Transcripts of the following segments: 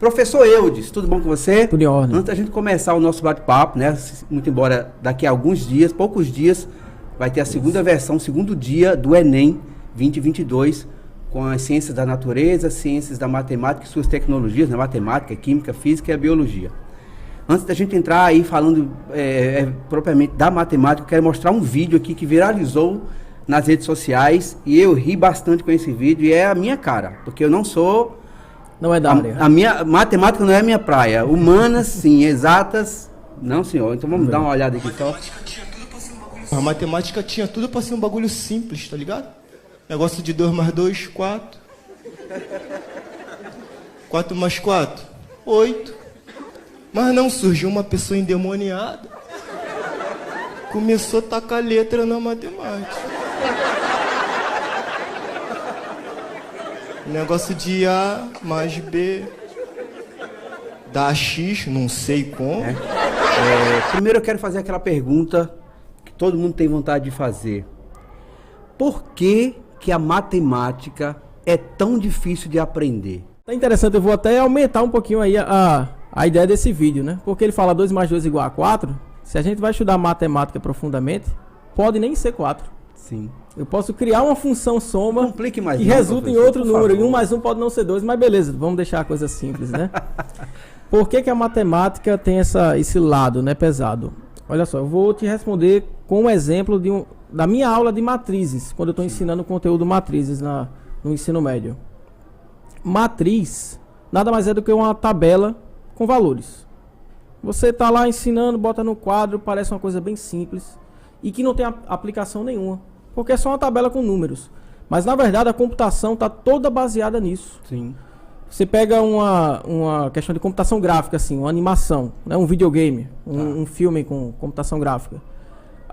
Professor Eudes, tudo bom com você? Tudo em ordem. Antes da gente começar o nosso bate-papo, né? Muito embora daqui a alguns dias, poucos dias, vai ter a segunda versão, segundo dia do Enem 2022, com as ciências da natureza, ciências da matemática e suas tecnologias, né? Matemática, química, física e a biologia. Antes da gente entrar aí falando propriamente da matemática, eu quero mostrar um vídeo aqui que viralizou nas redes sociais e eu ri bastante com esse vídeo e é a minha cara, porque eu não sou... Não é da área. A minha matemática não é a minha praia. Humanas, sim. Exatas, não, senhor. Então vamos dar uma olhada aqui só. A matemática tinha tudo pra ser um bagulho simples, tá ligado? Negócio de 2 mais 2, 4. 4 mais 4, 8. Mas não, surgiu uma pessoa endemoniada. Começou a tacar letra na matemática. Negócio de A mais B dá X, não sei como. Primeiro eu quero fazer aquela pergunta que todo mundo tem vontade de fazer. Por que a matemática é tão difícil de aprender? Tá interessante, eu vou até aumentar um pouquinho aí a ideia desse vídeo, né? Porque ele fala 2 mais 2 igual a 4. Se a gente vai estudar matemática profundamente, pode nem ser 4. Sim. Eu posso criar uma função soma Complique mais que não, resulta em professor, outro por número. favor. E 1 mais 1 pode não ser 2, mas beleza, vamos deixar a coisa simples, né? Por que a matemática tem esse lado, né, pesado? Olha só, eu vou te responder com um exemplo da minha aula de matrizes, quando eu estou ensinando conteúdo matrizes no ensino médio. Matriz nada mais é do que uma tabela com valores. Você está lá ensinando, bota no quadro, parece uma coisa bem simples e que não tem aplicação nenhuma, porque é só uma tabela com números. Mas na verdade a computação está toda baseada nisso. Sim. Você pega uma questão de computação gráfica, assim, uma animação, né, um videogame, um filme com computação gráfica.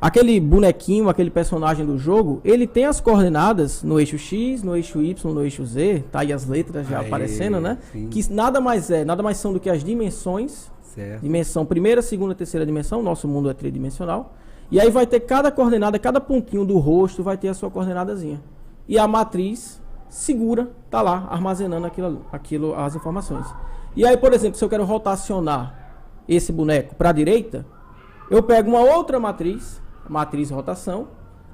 Aquele bonequinho, aquele personagem do jogo, ele tem as coordenadas no eixo X, no eixo Y, no eixo Z, tá aí as letras já aparecendo, né? Sim. Que nada mais são do que as dimensões. Certo. Dimensão primeira, segunda, terceira dimensão, nosso mundo é tridimensional. E aí vai ter cada coordenada, cada pontinho do rosto vai ter a sua coordenadazinha. E a matriz segura, tá lá, armazenando aquilo, as informações. E aí, por exemplo, se eu quero rotacionar esse boneco para a direita, eu pego uma outra matriz rotação,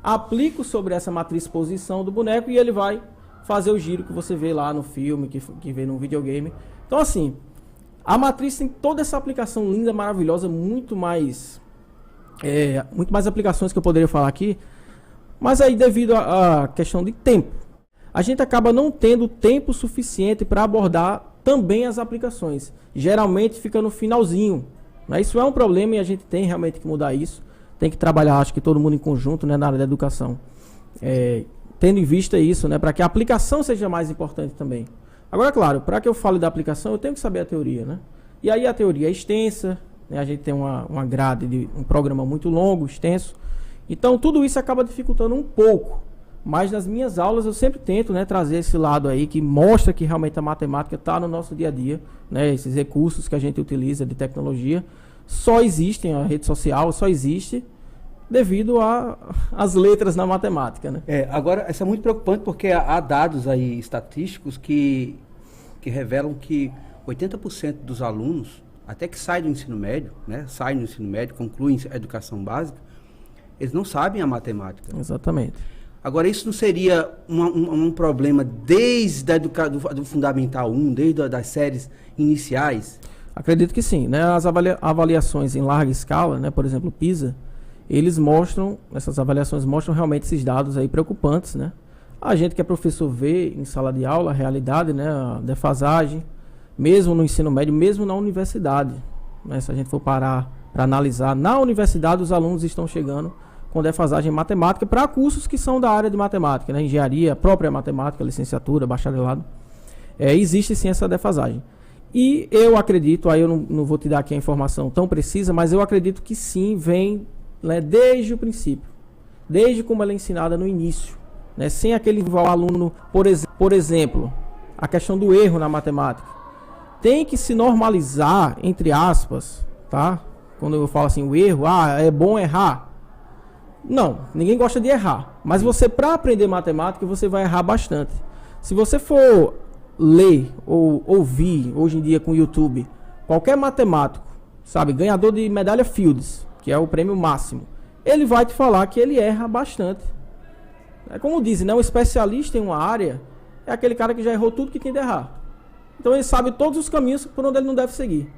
aplico sobre essa matriz posição do boneco e ele vai fazer o giro que você vê lá no filme, que vê no videogame. Então, assim, a matriz tem toda essa aplicação linda, maravilhosa, muito mais aplicações que eu poderia falar aqui, mas aí devido à questão de tempo, a gente acaba não tendo tempo suficiente para abordar também as aplicações. Geralmente fica no finalzinho, né? Isso é um problema e a gente tem realmente que mudar isso. Tem que trabalhar, acho que todo mundo em conjunto, né, na área da educação. Tendo em vista isso, né, para que a aplicação seja mais importante também. Agora, claro, para que eu fale da aplicação, eu tenho que saber a teoria, né? E aí a teoria é extensa, né? A gente tem uma grade de um programa muito longo, extenso. Então, tudo isso acaba dificultando um pouco. Mas nas minhas aulas eu sempre tento, né, trazer esse lado aí que mostra que realmente a matemática está no nosso dia a dia, né? Esses recursos que a gente utiliza de tecnologia só existem, a rede social só existe devido às letras na matemática, né? Agora, isso é muito preocupante porque há dados aí estatísticos que revelam que 80% dos alunos, até que saem do ensino médio, né, saem do ensino médio, concluem a educação básica, eles não sabem a matemática. Exatamente. Agora, isso não seria um problema desde do Fundamental 1, desde das séries iniciais? Acredito que sim, né? As avaliações em larga escala, né? Por exemplo, o PISA, essas avaliações mostram realmente esses dados aí preocupantes, né? A gente que é professor vê em sala de aula a realidade, né? A defasagem, mesmo no ensino médio, mesmo na universidade, né? Se a gente for parar para analisar, na universidade os alunos estão chegando com defasagem em matemática para cursos que são da área de matemática, né? Engenharia, própria matemática, licenciatura, bacharelado. Existe sim essa defasagem. E eu acredito, aí eu não vou te dar aqui a informação tão precisa, mas eu acredito que sim, vem, né, desde o princípio, desde como ela é ensinada no início, né, sem aquele aluno, por exemplo, a questão do erro na matemática. Tem que se normalizar, entre aspas, tá? Quando eu falo assim, o erro, é bom errar. Não, ninguém gosta de errar, mas você, para aprender matemática, você vai errar bastante. Se você for ler ou ouvir, hoje em dia com o YouTube, qualquer matemático, sabe, ganhador de medalha Fields, que é o prêmio máximo, ele vai te falar que ele erra bastante. É como dizem, né? Um especialista em uma área é aquele cara que já errou tudo que tem de errar. Então ele sabe todos os caminhos por onde ele não deve seguir.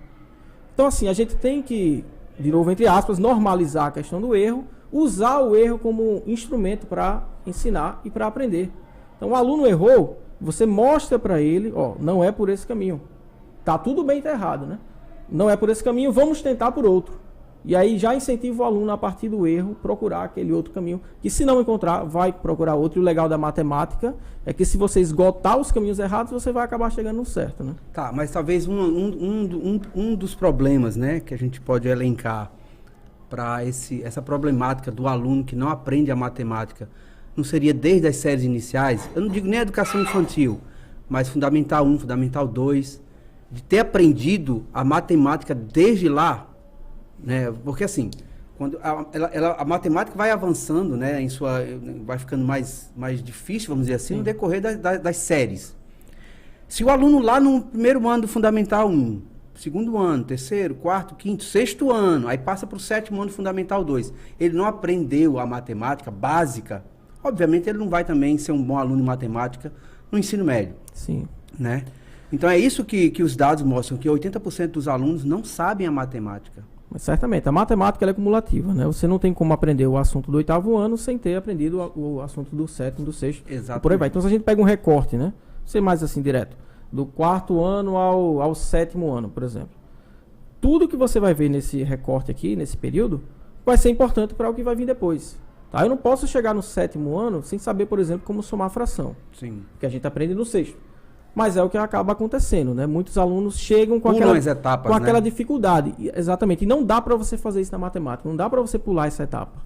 Então assim, a gente tem que, de novo, entre aspas, normalizar a questão do erro, usar o erro como instrumento para ensinar e para aprender. Então o aluno errou, você mostra para ele, ó, não é por esse caminho. Tá tudo bem, tá errado, né? Não é por esse caminho, vamos tentar por outro. E aí já incentiva o aluno, a partir do erro, procurar aquele outro caminho, que se não encontrar, vai procurar outro. E o legal da matemática é que se você esgotar os caminhos errados, você vai acabar chegando no certo, né? Tá, mas talvez um dos problemas, né, que a gente pode elencar para essa problemática do aluno que não aprende a matemática, não seria desde as séries iniciais, eu não digo nem a educação infantil, mas Fundamental 1, Fundamental 2, de ter aprendido a matemática desde lá, né? Porque assim, quando a matemática vai avançando, né, vai ficando mais difícil, vamos dizer assim, no decorrer das séries. Se o aluno lá no primeiro ano do Fundamental 1, segundo ano, terceiro, quarto, quinto, sexto ano, aí passa para o sétimo ano do Fundamental 2, ele não aprendeu a matemática básica, obviamente ele não vai também ser um bom aluno em matemática no ensino médio. Sim. Né? Então é isso que os dados mostram, que 80% dos alunos não sabem a matemática. Mas certamente, a matemática ela é cumulativa, né? Você não tem como aprender o assunto do 8º ano sem ter aprendido o assunto do 7º, do 6º, e por aí vai. Então se a gente pega um recorte, né? Ser mais assim direto, do 4º ano ao 7º ano, por exemplo. Tudo que você vai ver nesse recorte aqui, nesse período, vai ser importante para o que vai vir depois. Tá? Eu não posso chegar no 7º ano sem saber, por exemplo, como somar fração. Sim. Que a gente aprende no 6º. Mas é o que acaba acontecendo, né? Muitos alunos chegam com aquela dificuldade. Exatamente. E não dá para você fazer isso na matemática. Não dá para você pular essa etapa.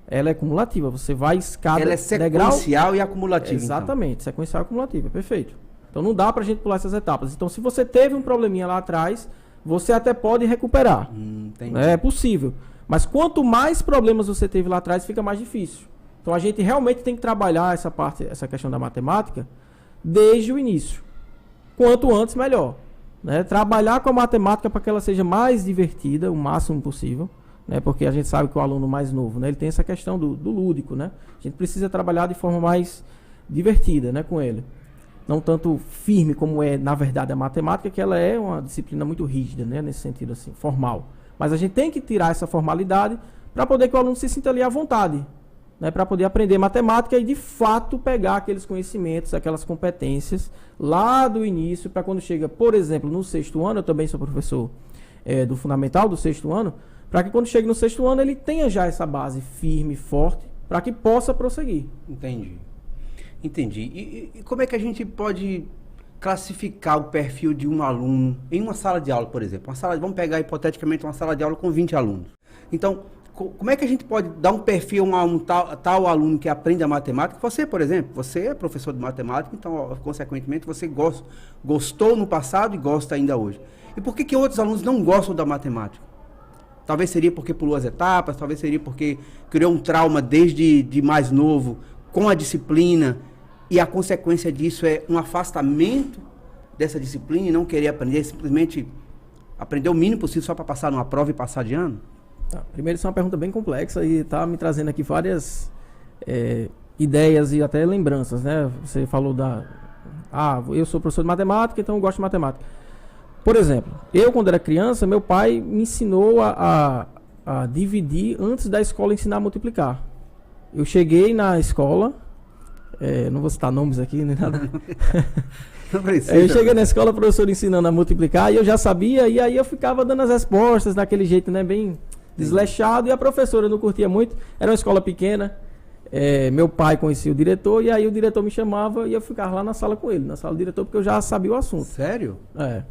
Ela é cumulativa. Você vai escada, ela é sequencial e acumulativa. Exatamente. Então. Sequencial e acumulativa. Perfeito. Então não dá para a gente pular essas etapas. Então se você teve um probleminha lá atrás, você até pode recuperar. É possível. Mas quanto mais problemas você teve lá atrás, fica mais difícil. Então a gente realmente tem que trabalhar essa questão da matemática desde o início. Quanto antes, melhor. Né? Trabalhar com a matemática para que ela seja mais divertida, o máximo possível. Né? Porque a gente sabe que o aluno mais novo, né, ele tem essa questão do lúdico. Né? A gente precisa trabalhar de forma mais divertida, né, com ele. Não tanto firme como é, na verdade, a matemática, que ela é uma disciplina muito rígida, né, nesse sentido assim, formal. Mas a gente tem que tirar essa formalidade para poder que o aluno se sinta ali à vontade. Né, para poder aprender matemática e de fato pegar aqueles conhecimentos, aquelas competências lá do início, para quando chega, por exemplo, no 6º ano, eu também sou professor do Fundamental, do 6º ano, para que quando chegue no 6º ano ele tenha já essa base firme, forte, para que possa prosseguir. Entendi. E como é que a gente pode classificar o perfil de um aluno em uma sala de aula, por exemplo? Vamos pegar hipoteticamente uma sala de aula com 20 alunos. Então, como é que a gente pode dar um perfil a um tal aluno que aprende a matemática? Você, por exemplo, você é professor de matemática, então, consequentemente, você gostou no passado e gosta ainda hoje. E por que outros alunos não gostam da matemática? Talvez seria porque pulou as etapas, talvez seria porque criou um trauma desde mais novo com a disciplina e a consequência disso é um afastamento dessa disciplina e não querer aprender, simplesmente aprender o mínimo possível só para passar numa prova e passar de ano? Primeiro, isso é uma pergunta bem complexa e está me trazendo aqui várias ideias e até lembranças, né? Você falou eu sou professor de matemática, então eu gosto de matemática. Por exemplo, eu quando era criança, meu pai me ensinou a dividir antes da escola ensinar a multiplicar. Eu cheguei na escola, não vou citar nomes aqui, nem nada. Não precisa. Eu cheguei na escola, o professor ensinando a multiplicar, e eu já sabia, e aí eu ficava dando as respostas daquele jeito, né, bem desleixado, e a professora não curtia muito, era uma escola pequena, meu pai conhecia o diretor, e aí o diretor me chamava e eu ficava lá na sala com ele, na sala do diretor, porque eu já sabia o assunto. Sério?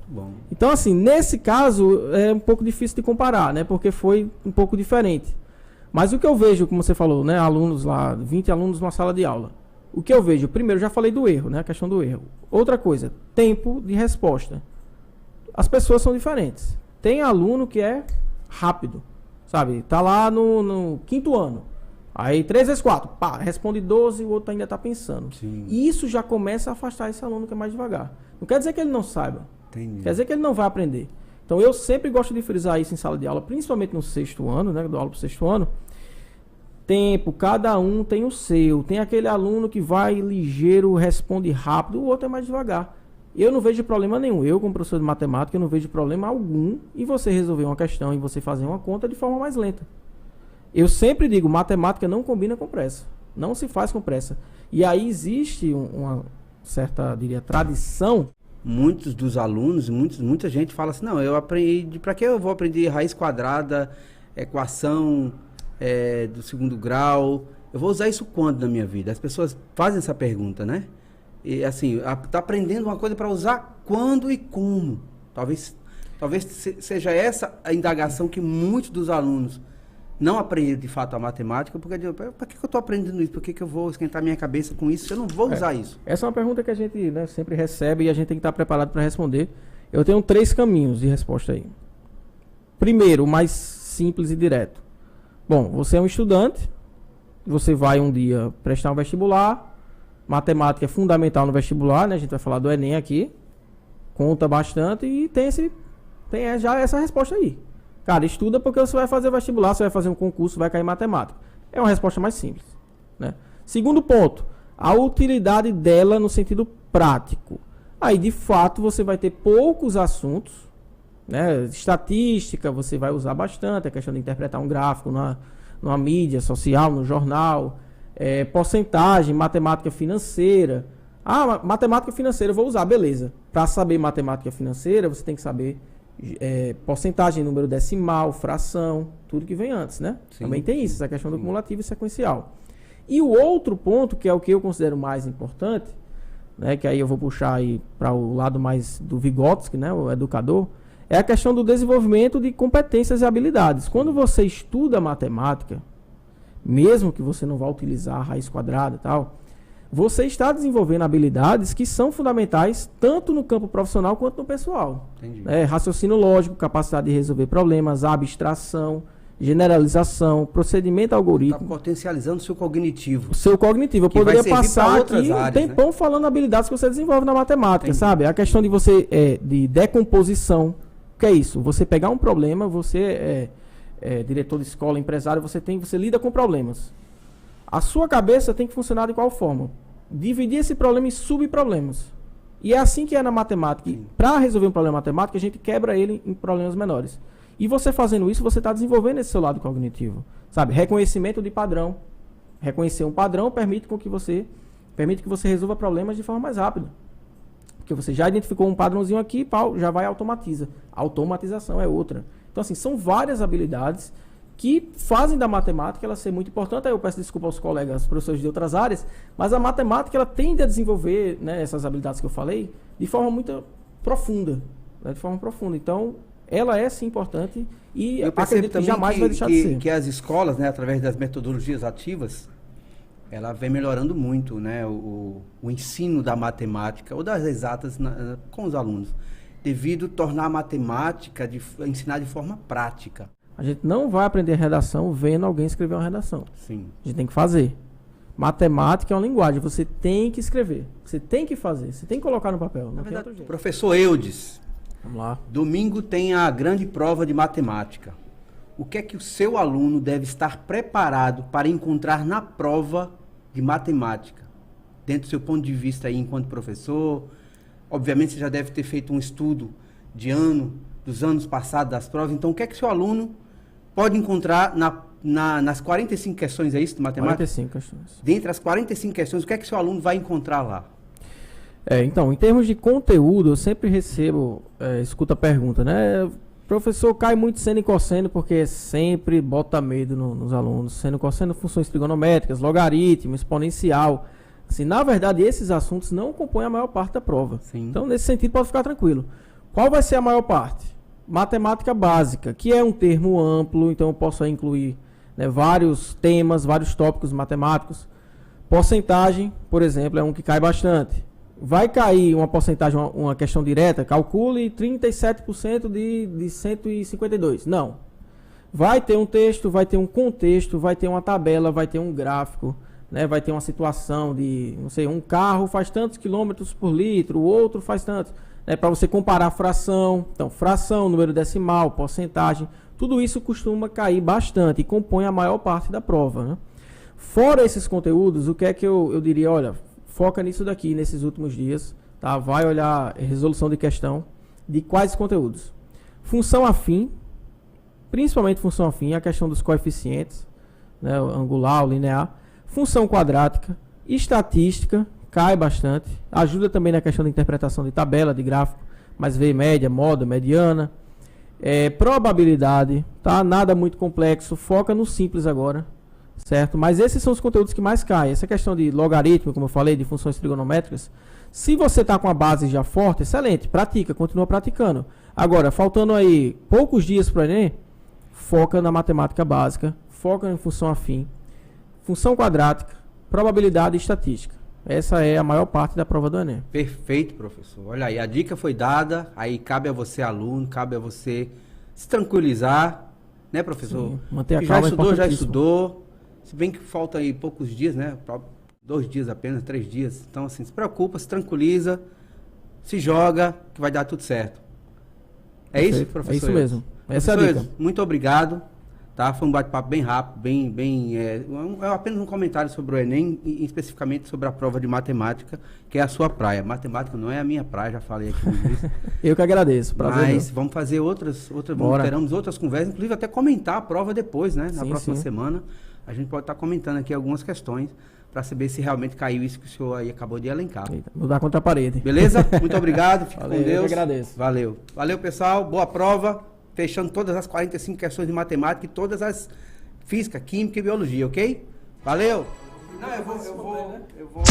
Bom. Então, assim, nesse caso, é um pouco difícil de comparar, né, porque foi um pouco diferente. Mas o que eu vejo, como você falou, né, alunos lá, 20 alunos numa sala de aula, o que eu vejo, primeiro, já falei do erro, né, a questão do erro. Outra coisa, tempo de resposta. As pessoas são diferentes. Tem aluno que é rápido, sabe? Tá lá no 5º ano. Aí 3 vezes 4, pá, responde 12 e o outro ainda tá pensando. Sim. E isso já começa a afastar esse aluno que é mais devagar. Não quer dizer que ele não saiba. Entendi. Quer dizer que ele não vai aprender. Então eu sempre gosto de frisar isso em sala de aula, principalmente no 6º ano, né? Eu dou aula pro 6º ano. Tempo, cada um tem o seu. Tem aquele aluno que vai ligeiro, responde rápido, o outro é mais devagar. Eu não vejo problema nenhum. Eu, como professor de matemática, eu não vejo problema algum em você resolver uma questão, em você fazer uma conta de forma mais lenta. Eu sempre digo, matemática não combina com pressa. Não se faz com pressa. E aí existe uma certa, diria, tradição. Muitos dos alunos, muita gente fala assim, não, eu aprendi, para que eu vou aprender raiz quadrada, equação do 2º grau, eu vou usar isso quando na minha vida? As pessoas fazem essa pergunta, né? E assim, tá aprendendo uma coisa para usar quando e como? Talvez seja essa a indagação que muitos dos alunos não aprendem de fato a matemática, porque para que eu estou aprendendo isso? Por que eu vou esquentar minha cabeça com isso se eu não vou usar isso? Essa é uma pergunta que a gente, né, sempre recebe e a gente tem que estar preparado para responder. Eu tenho 3 caminhos de resposta aí. Primeiro, o mais simples e direto. Bom, você é um estudante, você vai um dia prestar um vestibular, matemática é fundamental no vestibular, né? A gente vai falar do Enem aqui, conta bastante e tem já essa resposta aí. Cara, estuda porque você vai fazer vestibular, você vai fazer um concurso, vai cair em matemática. É uma resposta mais simples, né? Segundo ponto, a utilidade dela no sentido prático. Aí, de fato, você vai ter poucos assuntos, né? Estatística, você vai usar bastante, a questão de interpretar um gráfico numa mídia social, no jornal, porcentagem, matemática financeira. Matemática financeira eu vou usar, beleza. Para saber matemática financeira, você tem que saber porcentagem, número decimal, fração, tudo que vem antes, né? Sim. Também tem isso, essa questão do cumulativo e sequencial. E o outro ponto, que é o que eu considero mais importante, né, que aí eu vou puxar aí para o lado mais do Vygotsky, né, o educador, é a questão do desenvolvimento de competências e habilidades. Quando você estuda matemática, mesmo que você não vá utilizar a raiz quadrada e tal, você está desenvolvendo habilidades que são fundamentais tanto no campo profissional quanto no pessoal. Raciocínio lógico, capacidade de resolver problemas, abstração, generalização, procedimento algorítmico. Está potencializando o seu cognitivo. O seu cognitivo. Eu poderia passar aqui um tempão, né, falando habilidades que você desenvolve na matemática, sabe? A questão de você, de decomposição. O que é isso? Você pegar um problema, você diretor de escola, empresário, você lida com problemas. A sua cabeça tem que funcionar de qual forma? Dividir esse problema em subproblemas. E é assim que é na matemática. Para resolver um problema matemático, a gente quebra ele em problemas menores. E você fazendo isso, você está desenvolvendo esse seu lado cognitivo. Sabe? Reconhecimento de padrão. Reconhecer um padrão permite que você resolva problemas de forma mais rápida. Porque você já identificou um padrãozinho aqui, já vai automatiza. A automatização é outra. Então, assim, são várias habilidades que fazem da matemática ela ser muito importante. Aí eu peço desculpa aos colegas, professores de outras áreas, mas a matemática ela tende a desenvolver, né, essas habilidades que eu falei de forma muito profunda. Né, de forma profunda. Então, ela é sim importante e eu acredito que jamais vai deixar de ser. Que as escolas, né, através das metodologias ativas, ela vem melhorando muito, né, o ensino da matemática ou das exatas com os alunos, devido a tornar a matemática, ensinar de forma prática. A gente não vai aprender redação vendo alguém escrever uma redação. Sim. A gente tem que fazer. Matemática é uma linguagem, você tem que escrever, você tem que fazer, você tem que colocar no papel. Não tem outro jeito. Professor Eudes, vamos lá. Domingo tem a grande prova de matemática. O que é que o seu aluno deve estar preparado para encontrar na prova de matemática? Dentro do seu ponto de vista aí, enquanto professor, obviamente você já deve ter feito um estudo dos anos passados das provas. Então, o que é que o seu aluno pode encontrar nas 45 questões, é isso, de matemática? 45 questões. Dentre as 45 questões, o que é que o seu aluno vai encontrar lá? Então, em termos de conteúdo, eu sempre recebo, escuto a pergunta, né? Professor, cai muito seno e cosseno, porque sempre bota medo nos alunos. Seno e cosseno, funções trigonométricas, logaritmo, exponencial. Assim, na verdade, esses assuntos não compõem a maior parte da prova. Sim. Então, nesse sentido, pode ficar tranquilo. Qual vai ser a maior parte? Matemática básica, que é um termo amplo, então eu posso incluir, né, vários temas, vários tópicos matemáticos. Porcentagem, por exemplo, é um que cai bastante. Vai cair uma porcentagem, uma questão direta, calcule 37% de 152. Não. Vai ter um texto, vai ter um contexto, vai ter uma tabela, vai ter um gráfico, né, vai ter uma situação de, não sei, um carro faz tantos quilômetros por litro, o outro faz tantos, né, para você comparar a fração. Então, fração, número decimal, porcentagem, tudo isso costuma cair bastante e compõe a maior parte da prova, né? Fora esses conteúdos, o que é que eu diria? Olha, foca nisso daqui, nesses últimos dias, tá? Vai olhar resolução de questão de quais conteúdos. Função afim, principalmente função afim, a questão dos coeficientes, né, o angular, o linear. Função quadrática, estatística, cai bastante. Ajuda também na questão de interpretação de tabela, de gráfico, mas vê média, moda, mediana. Probabilidade, tá? Nada muito complexo, foca no simples agora, certo? Mas esses são os conteúdos que mais caem. Essa questão de logaritmo, como eu falei, de funções trigonométricas, se você está com a base já forte, excelente, pratica, continua praticando. Agora, faltando aí poucos dias para o Enem, foca na matemática básica, foca em função afim, função quadrática, probabilidade e estatística. Essa é a maior parte da prova do Enem. Perfeito, professor. Olha aí, a dica foi dada, aí cabe a você, aluno, cabe a você se tranquilizar, né, professor? Sim, manter a calma. Já estudou, se bem que falta aí poucos dias, né, 2 dias apenas, 3 dias. Então, assim, se preocupa, se tranquiliza, se joga, que vai dar tudo certo. É Perfeito. isso, professor? É isso mesmo. Essa é a dica. Muito obrigado. Tá? Foi um bate-papo bem rápido, é apenas um comentário sobre o Enem e especificamente sobre a prova de matemática, que é a sua praia. Matemática não é a minha praia, já falei aqui isso. Eu que agradeço. Prazer. Mas vamos fazer teremos outras conversas, inclusive até comentar a prova depois, né? Na próxima semana. A gente pode estar comentando aqui algumas questões para saber se realmente caiu isso que o senhor aí acabou de elencar. Mudar contra a parede. Beleza? Muito obrigado. Fique com Deus. Eu que agradeço. Valeu. Valeu, pessoal. Boa prova. Fechando todas as 45 questões de matemática e todas as física, química e biologia, ok? Valeu! Não, eu vou